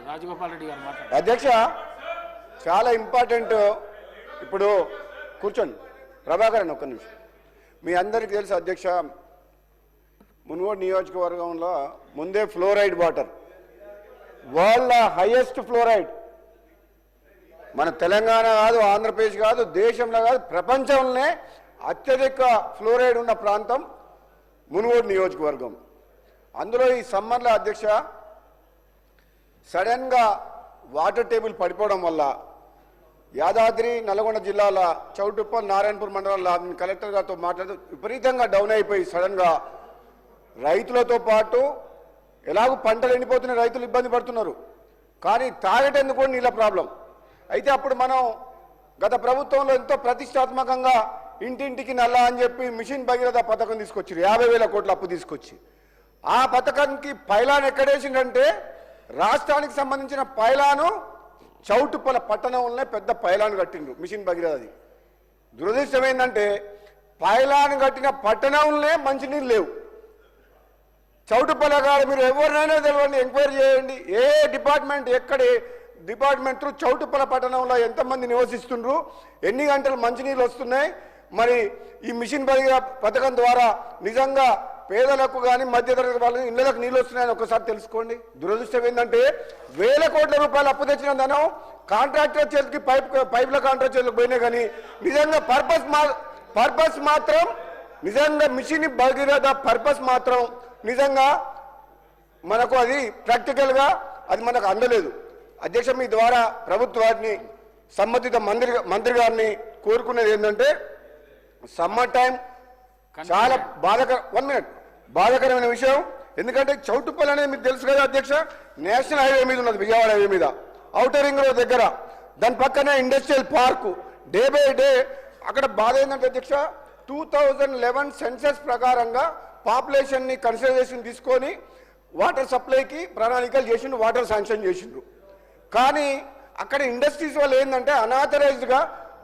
రాజగోపాల్ రెడ్డి గారు మాట్లాడారు. అధ్యక్ష చాలా ఇంపార్టెంట్. ఇప్పుడు కూర్చోండి ప్రభాకరన్ ఒక్క నిమిషం. మీ అందరికీ తెలుసు అధ్యక్ష, మునుగోడు నియోజకవర్గంలో ముందే fluoride water world highest fluoride మన తెలంగాణ కాదు, ఆంధ్రప్రదేశ్ కాదు, దేశంలో కాదు, ప్రపంచంలోనే అత్యధిక ఫ్లోరైడ్ ఉన్న ప్రాంతం మునుగోడు నియోజకవర్గం. అందులో ఈ సమ్మర్లో అధ్యక్ష సడన్గా వాటర్ టేబుల్ పడిపోవడం వల్ల యాదాద్రి నల్గొండ జిల్లాల చౌటుప్పల్ నారాయణపూర్ మండలంలో కలెక్టర్ గారితో మాట్లాడుతూ విపరీతంగా డౌన్ అయిపోయి సడన్గా రైతులతో పాటు ఎలాగో పంటలు ఎండిపోతున్న రైతులు ఇబ్బంది పడుతున్నారు, కానీ తాగేటందుకు కూడా నీళ్ళ ప్రాబ్లం. అయితే అప్పుడు మనం గత ప్రభుత్వంలో ఎంతో ప్రతిష్టాత్మకంగా ఇంటింటికి నల్లా అని చెప్పి మిషన్ భగీరథ పథకం తీసుకొచ్చారు, 50,000 కోట్ల అప్పు తీసుకొచ్చి. ఆ పథకానికి పైలాన్ ఎక్కడేసిందంటే రాష్ట్రానికి సంబంధించిన పైలాను చౌటుప్పల పట్టణంలోనే పెద్ద పైలాన్ కట్టిండ్రు మిషన్ భగీరథది. దురదృష్టం ఏంటంటే పైలాన్ కట్టిన పట్టణంలోనే మంచినీళ్ళు లేవు. చౌటుప్పల గారు మీరు ఎవరినైనా తెలియండి, ఎంక్వైరీ చేయండి, ఏ డిపార్ట్మెంట్ ఎక్కడ డిపార్ట్మెంట్ చౌటుప్పల పట్టణంలో ఎంతమంది నివసిస్తుండ్రు, ఎన్ని గంటలు మంచినీళ్ళు వస్తున్నాయి, మరి ఈ మిషన్ భగీరథ పథకం ద్వారా నిజంగా పేదలకు కానీ మధ్యతరగతి వాళ్ళకి ఇళ్లకు నీళ్ళు వస్తున్నాయని ఒకసారి తెలుసుకోండి. దురదృష్టం ఏంటంటే 1,000 కోట్ల రూపాయలు అప్పు తెచ్చిన ధనం కాంట్రాక్టర్ చేతికి పైపుల కాంట్రాక్టర్ చేతికి పోయినాయి, కానీ నిజంగా పర్పస్ మాత్రం నిజంగా మిషన్ భగీరథ పర్పస్ మాత్రం నిజంగా మనకు అది ప్రాక్టికల్గా అది మనకు అందలేదు. అధ్యక్ష, మీ ద్వారా ప్రభుత్వాన్ని సంబంధిత మంత్రి గారిని కోరుకునేది ఏంటంటే సమ్మర్ టైం చాలా బాధాకరమైన విషయం. ఎందుకంటే చౌటుప్పల్ అనేది మీకు తెలుసు కదా అధ్యక్ష, నేషనల్ హైవే మీద ఉన్నది, విజయవాడ హైవే మీద, ఔటర్ రింగ్ రోడ్ దగ్గర, దాని పక్కనే industrial park. Day by day అక్కడ బాధ ఏంటంటే అధ్యక్ష 2011 సెన్సస్ ప్రకారంగా పాపులేషన్ని కన్సిడరేషన్ తీసుకొని వాటర్ సప్లైకి ప్రణాళికలు చేసిండ్రు, వాటర్ శాంక్షన్ చేసిండ్రు. కానీ అక్కడ ఇండస్ట్రీస్ వల్ల ఏంటంటే అనాథరైజ్డ్గా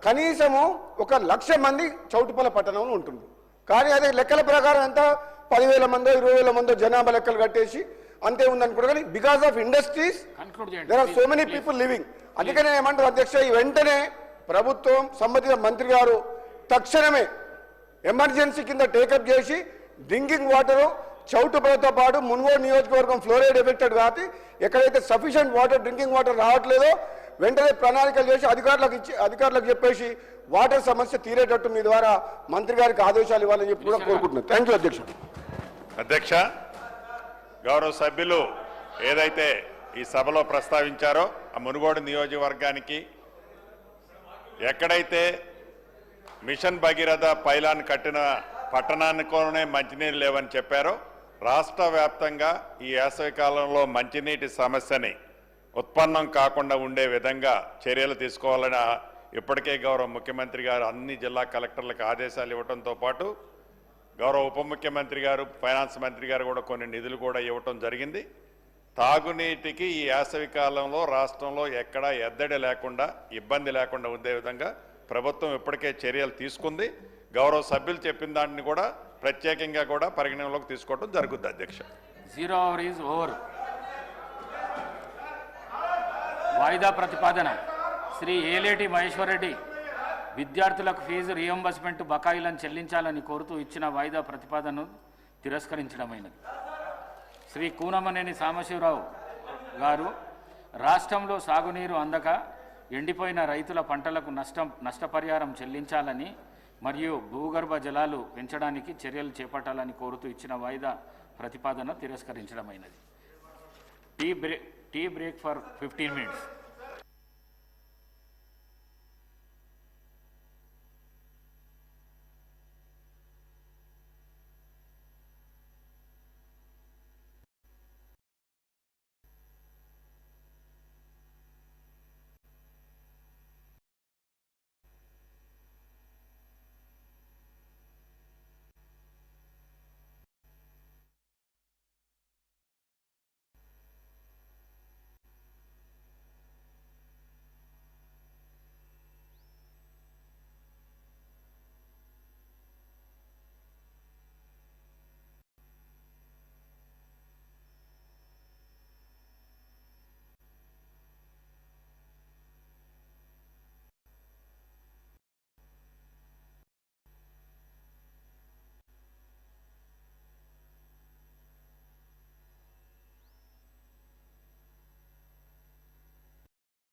కనీసము 1,00,000 మంది చౌటుప్పల పట్టణంలో ఉంటుండ్రు. కానీ అదే లెక్కల ప్రకారం ఎంత 10,000 మందో 20,000 మందో జనాభా లెక్కలు కట్టేసి అంతే ఉందనుకుంటారు. కానీ because of industries there are so many people living. అందుకనే ఏమంటారు అధ్యక్ష, ఈ వెంటనే ప్రభుత్వం సంబంధిత మంత్రి గారు తక్షణమే ఎమర్జెన్సీ కింద టేకప్ చేసి డ్రింకింగ్ వాటరు చౌటుప్పలతో పాటు మునుగోడు నియోజకవర్గం ఫ్లోరైడ్ ఎఫెక్టెడ్ కాబట్టి ఎక్కడైతే సఫిషియెంట్ వాటర్ డ్రింకింగ్ వాటర్ రావట్లేదో వెంటనే ప్రణాళికలు చేసి అధికారులకు చెప్పేసి వాటర్ సమస్య తీరేటట్టు మీ ద్వారా మంత్రి గారికి ఆదేశాలు ఇవ్వాలని చెప్పి కూడా కోరుకుంటున్నాను. థ్యాంక్ యూ అధ్యక్ష. అధ్యక్ష, గౌరవ సభ్యులు ఏదైతే ఈ సభలో ప్రస్తావించారో ఆ మునుగోడు నియోజకవర్గానికి ఎక్కడైతే మిషన్ భగీరథ పైలాన్ కట్టిన పట్టణానికోనే మంచినీరు లేవని చెప్పారో, రాష్ట్ర వ్యాప్తంగా ఈ వేసవి కాలంలో మంచినీటి సమస్యని ఉత్పన్నం కాకుండా ఉండే విధంగా చర్యలు తీసుకోవాలని ఇప్పటికే గౌరవ ముఖ్యమంత్రి గారు అన్ని జిల్లా కలెక్టర్లకు ఆదేశాలు ఇవ్వడంతో పాటు గౌరవ ఉప ముఖ్యమంత్రి గారు ఫైనాన్స్ మంత్రి గారు కూడా కొన్ని నిధులు కూడా ఇవ్వటం జరిగింది. తాగునీటికి ఈ వేసవి కాలంలో రాష్ట్రంలో ఎక్కడా ఎద్దడి లేకుండా ఇబ్బంది లేకుండా ఉండే విధంగా ప్రభుత్వం ఇప్పటికే చర్యలు తీసుకుంది. గౌరవ సభ్యులు చెప్పిన దాన్ని కూడా ప్రత్యేకంగా కూడా పరిగణనలోకి తీసుకోవడం జరుగుతుంది. అధ్యక్ష, 0 hour is over. వాయిదా ప్రతిపాదన శ్రీ ఏలేటి మహేశ్వర్ రెడ్డి విద్యార్థులకు ఫీజు రియంబర్స్మెంట్ బకాయిలను చెల్లించాలని కోరుతూ ఇచ్చిన వాయిదా ప్రతిపాదనను తిరస్కరించడమైనది. శ్రీ కూనమనేని సాంబశివరావు గారు రాష్ట్రంలో సాగునీరు అందక ఎండిపోయిన రైతుల పంటలకు నష్టపరిహారం చెల్లించాలని మరియు భూగర్భ జలాలు పెంచడానికి చర్యలు చేపట్టాలని కోరుతూ ఇచ్చిన వాయిదా ప్రతిపాదన తిరస్కరించడమైనది. Tea break for 15 minutes.